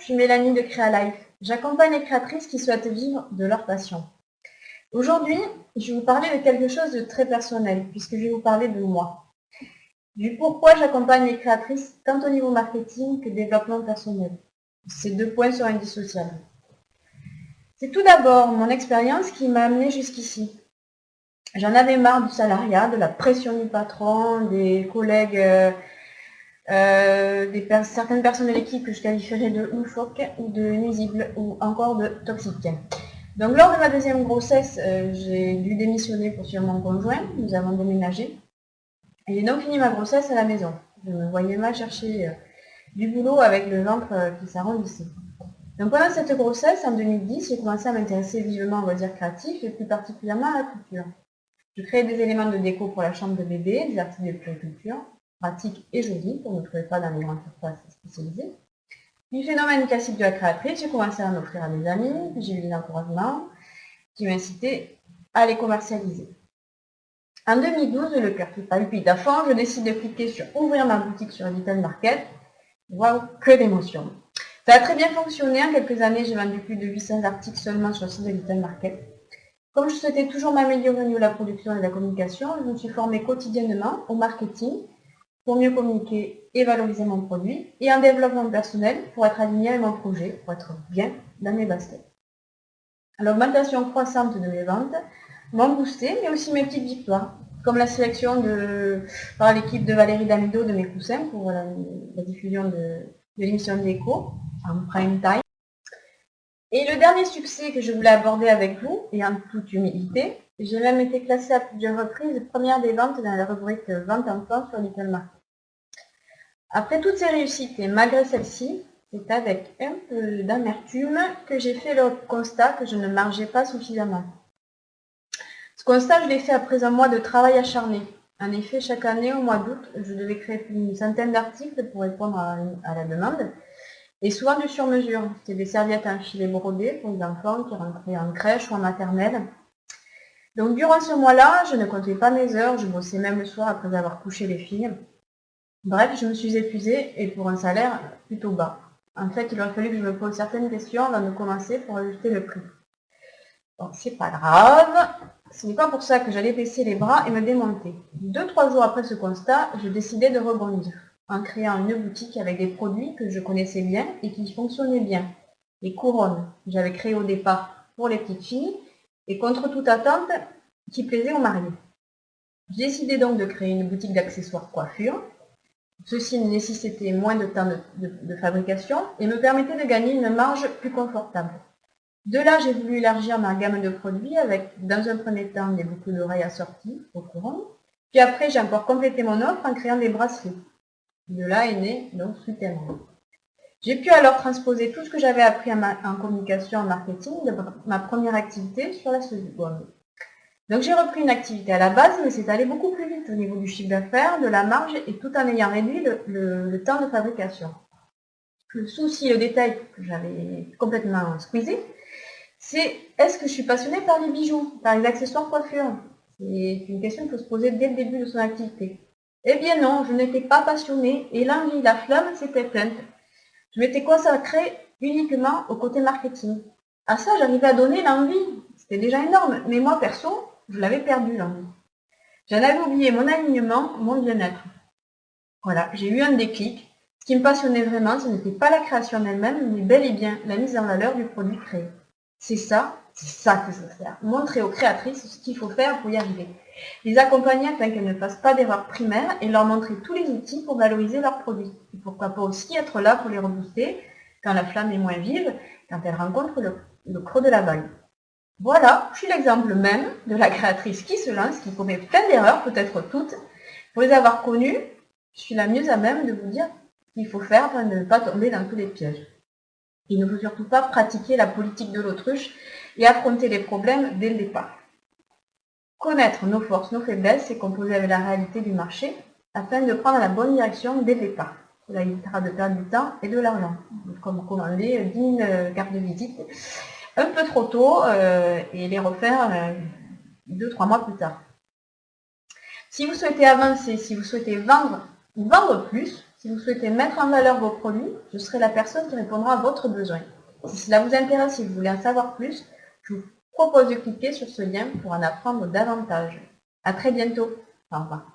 je suis Mélanie de Créalife. J'accompagne les créatrices qui souhaitent vivre de leur passion. Aujourd'hui, je vais vous parler de quelque chose de très personnel, puisque je vais vous parler de moi. Du pourquoi j'accompagne les créatrices tant au niveau marketing que développement personnel. Ces deux points sont indissociables. C'est tout d'abord mon expérience qui m'a amenée jusqu'ici. J'en avais marre du salariat, de la pression du patron, des collègues, certaines personnes de l'équipe que je qualifierais de loufoques ou de nuisibles ou encore de toxiques. Donc lors de ma deuxième grossesse, j'ai dû démissionner pour suivre mon conjoint, nous avons déménagé. Et j'ai donc fini ma grossesse à la maison. Je me voyais mal chercher du boulot avec le ventre qui s'arrondissait. Donc pendant cette grossesse, en 2010, j'ai commencé à m'intéresser vivement aux loisirs créatifs et plus particulièrement à la couture. Je créais des éléments de déco pour la chambre de bébé, des articles de puériculture, pratiques et jolis pour ne trouver pas dans les grandes surfaces spécialisées. Du phénomène classique de la créatrice, j'ai commencé à en offrir à mes amis, j'ai eu des encouragements qui m'incitaient à les commercialiser. En 2012, le cœur qui palpite à fond, je décide de cliquer sur ouvrir ma boutique sur Little Market. Waouh, que d'émotions! Ça a très bien fonctionné. En quelques années, j'ai vendu plus de 800 articles seulement sur le site de Little Market. Comme je souhaitais toujours m'améliorer au niveau de la production et de la communication, je me suis formée quotidiennement au marketing pour mieux communiquer et valoriser mon produit, et en développement personnel pour être aligné avec mon projet, pour être bien dans mes baskets. L'augmentation croissante de mes ventes m'ont boosté, mais aussi mes petites victoires, comme la sélection par l'équipe de Valérie Damido de mes coussins pour la diffusion de l'émission de l'Écho en prime time. Et le dernier succès que je voulais aborder avec vous, et en toute humilité, j'ai même été classée à plusieurs reprises première des ventes dans la rubrique Vente enfants sur Little Market. Après toutes ces réussites, et malgré celle-ci, c'est avec un peu d'amertume que j'ai fait le constat que je ne margeais pas suffisamment. Ce constat, je l'ai fait après un mois de travail acharné. En effet, chaque année, au mois d'août, je devais créer plus d'une centaine d'articles pour répondre à la demande, et souvent du sur-mesure. C'était des serviettes en filet brodé pour les enfants qui rentraient en crèche ou en maternelle. Donc durant ce mois-là, je ne comptais pas mes heures, je bossais même le soir après avoir couché les filles. Bref, je me suis épuisée et pour un salaire plutôt bas. En fait, il aurait fallu que je me pose certaines questions avant de commencer pour ajuster le prix. Bon, c'est pas grave, ce n'est pas pour ça que j'allais baisser les bras et me démonter. 2-3 jours après ce constat, je décidai de rebondir en créant une boutique avec des produits que je connaissais bien et qui fonctionnaient bien. Les couronnes que j'avais créées au départ pour les petites filles et contre toute attente qui plaisaient aux mariés. J'ai décidé donc de créer une boutique d'accessoires coiffure. Ceci nécessitait moins de temps de fabrication et me permettait de gagner une marge plus confortable. De là, j'ai voulu élargir ma gamme de produits avec, dans un premier temps, des boucles d'oreilles assorties au couronnes. Puis après, j'ai encore complété mon offre en créant des bracelets. De là est né donc Sweetened. J'ai pu alors transposer tout ce que j'avais appris en communication, en marketing, de ma première activité sur la seconde. Donc j'ai repris une activité à la base, mais c'est allé beaucoup plus vite au niveau du chiffre d'affaires, de la marge, et tout en ayant réduit le temps de fabrication. Le souci, le détail que j'avais complètement squeezé, c'est est-ce que je suis passionnée par les bijoux, par les accessoires coiffure? C'est une question qu'il faut se poser dès le début de son activité. Eh bien non, je n'étais pas passionnée, et l'envie, la flamme s'était éteinte. Je m'étais consacrée uniquement au côté marketing. À ça, j'arrivais à donner l'envie. C'était déjà énorme, mais moi, perso, je l'avais perdu l'envie. J'en avais oublié mon alignement, mon bien-être. Voilà, j'ai eu un déclic. Ce qui me passionnait vraiment, ce n'était pas la création en elle-même, mais bel et bien la mise en valeur du produit créé. C'est ça que je veux faire. Montrer aux créatrices ce qu'il faut faire pour y arriver. Les accompagner afin qu'elles ne fassent pas d'erreurs primaires et leur montrer tous les outils pour valoriser leurs produits. Et pourquoi pas aussi être là pour les rebooster quand la flamme est moins vive, quand elles rencontrent le creux de la vague. Voilà, je suis l'exemple même de la créatrice qui se lance, qui commet plein d'erreurs, peut-être toutes. Pour les avoir connues, je suis la mieux à même de vous dire ce qu'il faut faire pour ne pas tomber dans tous les pièges. Il ne faut surtout pas pratiquer la politique de l'autruche et affronter les problèmes dès le départ. Connaître nos forces, nos faiblesses et composer avec la réalité du marché afin de prendre la bonne direction dès le départ. Cela évitera de perdre du temps et de l'argent. Comme commander 10 000 cartes de visite un peu trop tôt et les refaire 2-3 mois plus tard. Si vous souhaitez avancer, si vous souhaitez vendre plus, Si vous souhaitez mettre en valeur vos produits, je serai la personne qui répondra à votre besoin. Si cela vous intéresse et que vous voulez en savoir plus, je vous propose de cliquer sur ce lien pour en apprendre davantage. À très bientôt. Au revoir.